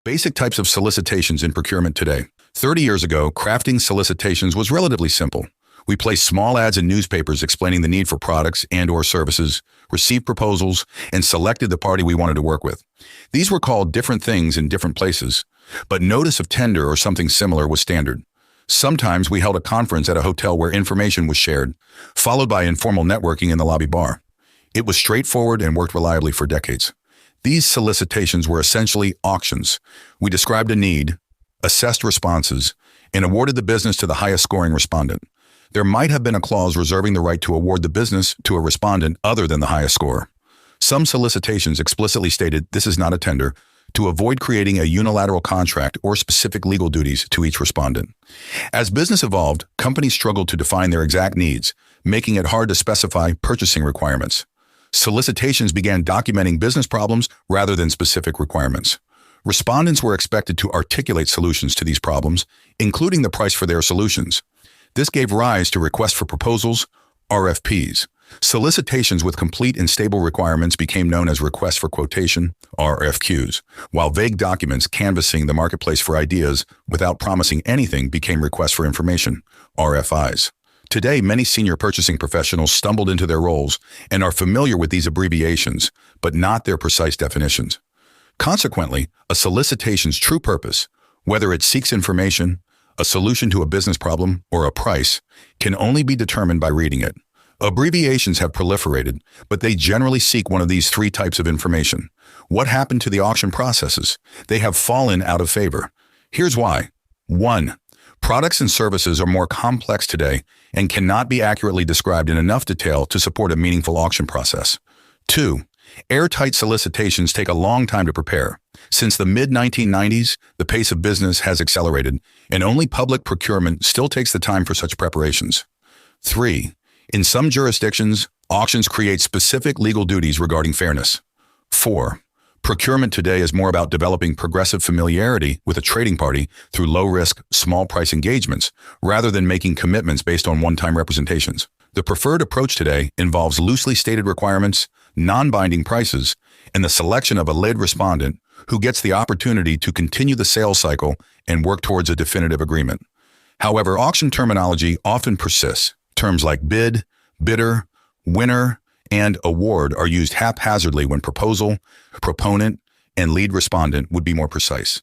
Basic types of solicitations in procurement today. 30 years ago, crafting solicitations was relatively simple. We placed small ads in newspapers explaining the need for products and/or services, received proposals, and selected the party we wanted to work with. These were called different things in different places, but notice of tender or something similar was standard. Sometimes we held a conference at a hotel where information was shared, followed by informal networking in the lobby bar. It was straightforward and worked reliably for decades. These solicitations were essentially auctions. We described a need, assessed responses, and awarded the business to the highest scoring respondent. There might have been a clause reserving the right to award the business to a respondent other than the highest score. Some solicitations explicitly stated this is not a tender, to avoid creating a unilateral contract or specific legal duties to each respondent. As business evolved, companies struggled to define their exact needs, making it hard to specify purchasing requirements. Solicitations began documenting business problems rather than specific requirements. Respondents were expected to articulate solutions to these problems, including the price for their solutions. This gave rise to requests for proposals, RFPs. Solicitations with complete and stable requirements became known as requests for quotation, RFQs, while vague documents canvassing the marketplace for ideas without promising anything became requests for information, RFIs. Today, many senior purchasing professionals stumbled into their roles and are familiar with these abbreviations, but not their precise definitions. Consequently, a solicitation's true purpose, whether it seeks information, a solution to a business problem, or a price, can only be determined by reading it. Abbreviations have proliferated, but they generally seek one of these three types of information. What happened to the auction processes? They have fallen out of favor. Here's why. 1. Products and services are more complex today and cannot be accurately described in enough detail to support a meaningful auction process. 2. Airtight solicitations take a long time to prepare. Since the mid-1990s, the pace of business has accelerated, and only public procurement still takes the time for such preparations. 3. In some jurisdictions, auctions create specific legal duties regarding fairness. 4. Procurement today is more about developing progressive familiarity with a trading party through low-risk, small-price engagements, rather than making commitments based on one-time representations. The preferred approach today involves loosely stated requirements, non-binding prices, and the selection of a lead respondent who gets the opportunity to continue the sales cycle and work towards a definitive agreement. However, auction terminology often persists. Terms like bid, bidder, winner, and award are used haphazardly when proposal, proponent, and lead respondent would be more precise.